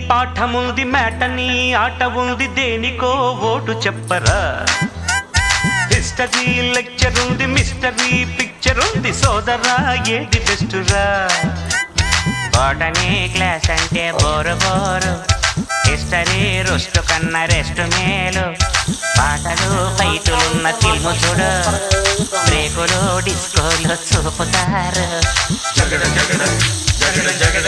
పాఠముంది matinee ఆట ఉంది దేనికో ఓటు చెప్పరా హిస్టరీ లెక్చర్ ఉంది మిస్టరీ పిక్చర్ ఉంది సోదరా ఏది బెస్టురా బోటనీ క్లాస్ అంటే బోరు బోరు హిస్టరీ రుస్టు కన్నా రెస్ట్ మేలు పాటలు ఫైటులున్న ఫిల్ము చూడు బ్రేకులు డిస్కోలు చూపుతారు జగడ జగడ జగడ జగడ